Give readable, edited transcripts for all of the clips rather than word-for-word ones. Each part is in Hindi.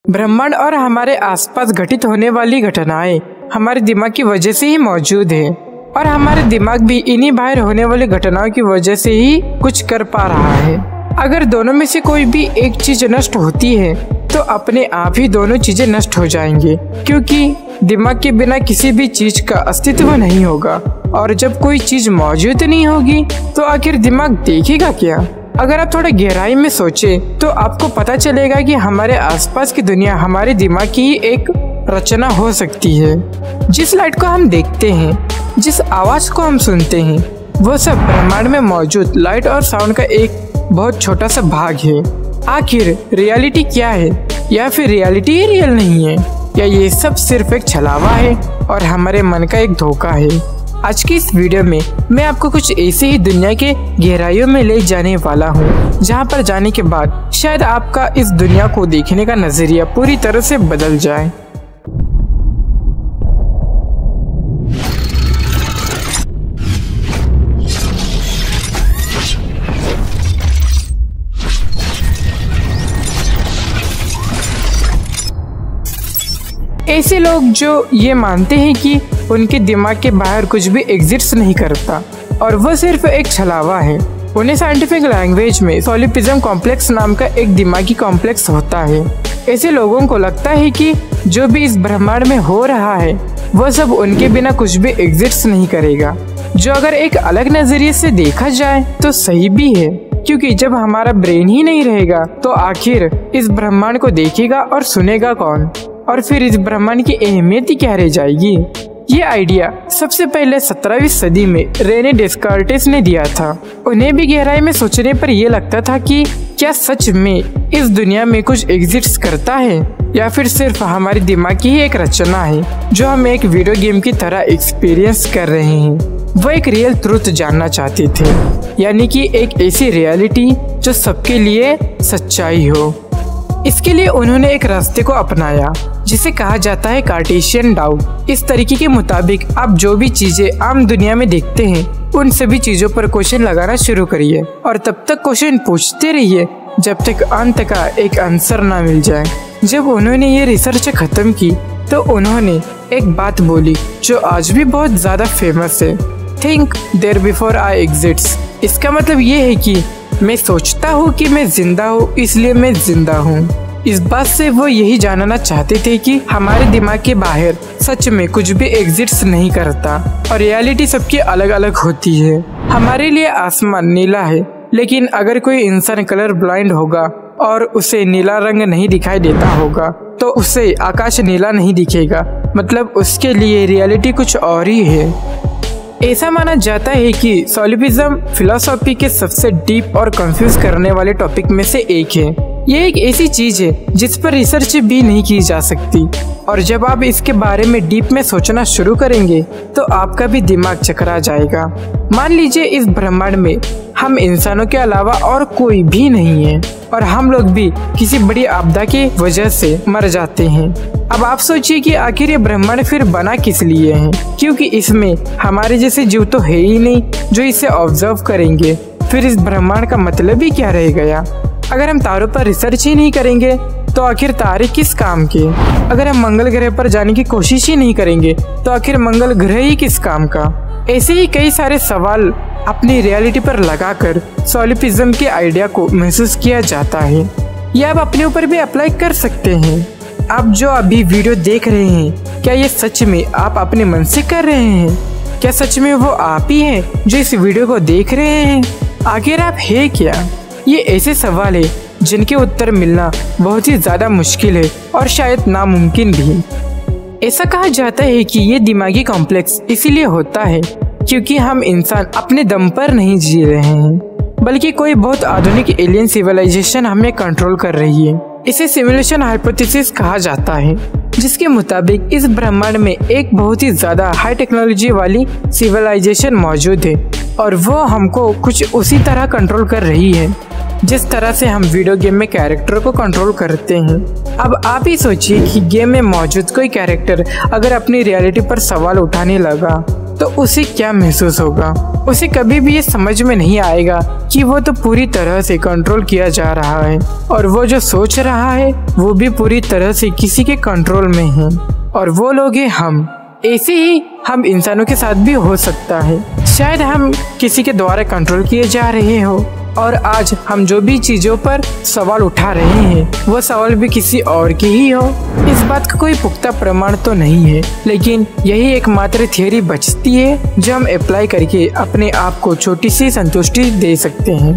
ब्रह्मांड और हमारे आसपास घटित होने वाली घटनाएं हमारे दिमाग की वजह से ही मौजूद है और हमारे दिमाग भी इन्हीं बाहर होने वाली घटनाओं की वजह से ही कुछ कर पा रहा है। अगर दोनों में से कोई भी एक चीज नष्ट होती है तो अपने आप ही दोनों चीजें नष्ट हो जाएंगे, क्योंकि दिमाग के बिना किसी भी चीज का अस्तित्व नहीं होगा। और जब कोई चीज मौजूद नहीं होगी तो आखिर दिमाग देखेगा क्या? अगर आप थोड़ा गहराई में सोचें तो आपको पता चलेगा कि हमारे आसपास की दुनिया हमारे दिमाग की ही एक रचना हो सकती है। जिस लाइट को हम देखते हैं, जिस आवाज को हम सुनते हैं, वो सब ब्रह्मांड में मौजूद लाइट और साउंड का एक बहुत छोटा सा भाग है। आखिर रियलिटी क्या है, या फिर रियलिटी ही रियल नहीं है, या ये सब सिर्फ एक छलावा है और हमारे मन का एक धोखा है? आज की इस वीडियो में मैं आपको कुछ ऐसे ही दुनिया के गहराइयों में ले जाने वाला हूँ, जहाँ पर जाने के बाद शायद आपका इस दुनिया को देखने का नजरिया पूरी तरह से बदल जाए। ऐसे लोग जो ये मानते हैं कि उनके दिमाग के बाहर कुछ भी एग्जिस्ट नहीं करता और वह सिर्फ एक छलावा है, उन्हें साइंटिफिक लैंग्वेज में सोलिपिज्म कॉम्प्लेक्स नाम का एक दिमागी कॉम्प्लेक्स होता है। ऐसे लोगों को लगता है कि जो भी इस ब्रह्मांड में हो रहा है वह सब उनके बिना कुछ भी एग्जिस्ट नहीं करेगा, जो अगर एक अलग नजरिए से देखा जाए तो सही भी है, क्योंकि जब हमारा ब्रेन ही नहीं रहेगा तो आखिर इस ब्रह्मांड को देखेगा और सुनेगा कौन, और फिर इस ब्रह्मांड की अहमियत ही क्या रह जाएगी? ये आइडिया सबसे पहले 17वीं सदी में रेने डेस्कार्टेस ने दिया था। उन्हें भी गहराई में सोचने पर यह लगता था कि क्या सच में इस दुनिया में कुछ एग्जिस्ट करता है, या फिर सिर्फ हमारे दिमाग की ही एक रचना है जो हम एक वीडियो गेम की तरह एक्सपीरियंस कर रहे हैं। वो एक रियल ट्रूथ जानना चाहते थे, यानी कि एक ऐसी रियलिटी जो सबके लिए सच्चाई हो। इसके लिए उन्होंने एक रास्ते को अपनाया जिसे कहा जाता है कार्टेशियन डाउट। इस तरीके के मुताबिक आप जो भी चीजें आम दुनिया में देखते हैं उन सभी चीजों पर क्वेश्चन लगाना शुरू करिए और तब तक क्वेश्चन पूछते रहिए जब तक अंत का एक आंसर ना मिल जाए। जब उन्होंने ये रिसर्च खत्म की तो उन्होंने एक बात बोली जो आज भी बहुत ज्यादा फेमस है, think there before I exist. इसका मतलब ये है कि मैं सोचता हूँ कि मैं जिंदा हूँ इसलिए मैं जिंदा हूँ। इस बात से वो यही जानना चाहते थे कि हमारे दिमाग के बाहर सच में कुछ भी एग्जिस्ट नहीं करता और रियलिटी सबकी अलग अलग होती है। हमारे लिए आसमान नीला है, लेकिन अगर कोई इंसान कलर ब्लाइंड होगा और उसे नीला रंग नहीं दिखाई देता होगा तो उसे आकाश नीला नहीं दिखेगा, मतलब उसके लिए रियलिटी कुछ और ही है। ऐसा माना जाता है कि सोलिपिज्म फिलॉसफी के सबसे डीप और कंफ्यूज करने वाले टॉपिक में से एक है। ये एक ऐसी चीज है जिस पर रिसर्च भी नहीं की जा सकती, और जब आप इसके बारे में डीप में सोचना शुरू करेंगे तो आपका भी दिमाग चकरा जाएगा। मान लीजिए इस ब्रह्मांड में हम इंसानों के अलावा और कोई भी नहीं है और हम लोग भी किसी बड़ी आपदा की वजह से मर जाते हैं। अब आप सोचिए कि आखिर ये ब्रह्मांड फिर बना किस लिए है, क्योंकि इसमें हमारे जैसे जीव तो है ही नहीं जो इसे ऑब्जर्व करेंगे। फिर इस ब्रह्मांड का मतलब ही क्या रह गया? अगर हम तारों पर रिसर्च ही नहीं करेंगे तो आखिर तारे किस काम के? अगर हम मंगल ग्रह पर जाने की कोशिश ही नहीं करेंगे तो आखिर मंगल ग्रह ही किस काम का? ऐसे ही कई सारे सवाल अपनी रियलिटी पर लगाकर सोलिपिज्म के आइडिया को महसूस किया जाता है। ये आप अपने ऊपर भी अप्लाई कर सकते हैं। आप जो अभी वीडियो देख रहे हैं, क्या ये सच में आप अपने मन से कर रहे हैं? क्या सच में वो आप ही हैं जो इस वीडियो को देख रहे हैं? आखिर आप है क्या? ये ऐसे सवाल है जिनके उत्तर मिलना बहुत ही ज्यादा मुश्किल है और शायद नामुमकिन भी। ऐसा कहा जाता है कि ये दिमागी कॉम्प्लेक्स इसीलिए होता है क्योंकि हम इंसान अपने दम पर नहीं जी रहे हैं, बल्कि कोई बहुत आधुनिक एलियन सिविलाइजेशन हमें कंट्रोल कर रही है। इसे सिमुलेशन हाइपोथेसिस कहा जाता है, जिसके मुताबिक इस ब्रह्मांड में एक बहुत ही ज्यादा हाई टेक्नोलॉजी वाली सिविलाइजेशन मौजूद है और वो हमको कुछ उसी तरह कंट्रोल कर रही है जिस तरह से हम वीडियो गेम में कैरेक्टर को कंट्रोल करते हैं। अब आप ही सोचिए कि गेम में मौजूद कोई कैरेक्टर अगर अपनी रियलिटी पर सवाल उठाने लगा तो उसे क्या महसूस होगा। उसे कभी भी ये समझ में नहीं आएगा कि वो तो पूरी तरह से कंट्रोल किया जा रहा है और वो जो सोच रहा है वो भी पूरी तरह से किसी के कंट्रोल में है, और वो लोग हैं हम। ऐसे ही हम इंसानों के साथ भी हो सकता है। शायद हम किसी के द्वारा कंट्रोल किए जा रहे हो, और आज हम जो भी चीजों पर सवाल उठा रहे हैं वो सवाल भी किसी और की ही हो। इस बात का कोई पुख्ता प्रमाण तो नहीं है, लेकिन यही एकमात्र थियरी बचती है जो हम अप्लाई करके अपने आप को छोटी सी संतुष्टि दे सकते हैं।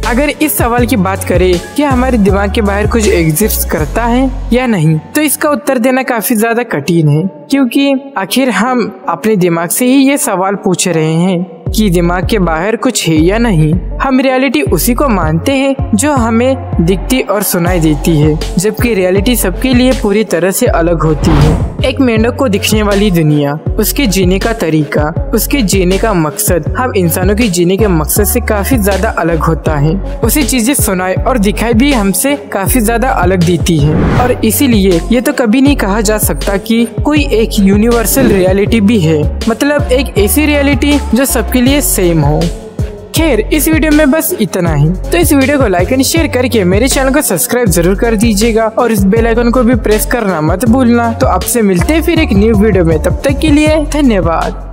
अगर इस सवाल की बात करें कि हमारे दिमाग के बाहर कुछ एग्जिस्ट करता है या नहीं, तो इसका उत्तर देना काफी ज्यादा कठिन है, क्योंकि आखिर हम अपने दिमाग से ही ये सवाल पूछ रहे हैं कि दिमाग के बाहर कुछ है या नहीं। हम रियलिटी उसी को मानते हैं जो हमें दिखती और सुनाई देती है, जबकि रियलिटी सबके लिए पूरी तरह से अलग होती है। एक मेंढक को दिखने वाली दुनिया, उसके जीने का तरीका, उसके जीने का मकसद हम इंसानों के जीने के मकसद से काफी ज्यादा अलग होता है। उसे चीजें सुनाई और दिखाई भी हमसे काफी ज्यादा अलग देती है, और इसीलिए ये तो कभी नहीं कहा जा सकता कि कोई एक यूनिवर्सल रियलिटी भी है, मतलब एक ऐसी रियलिटी जो सबके लिए सेम हो। खैर, इस वीडियो में बस इतना ही। तो इस वीडियो को लाइक एंड शेयर करके मेरे चैनल को सब्सक्राइब जरूर कर दीजिएगा, और इस बेल आइकन को भी प्रेस करना मत भूलना। तो आपसे मिलते हैं फिर एक न्यू वीडियो में, तब तक के लिए धन्यवाद।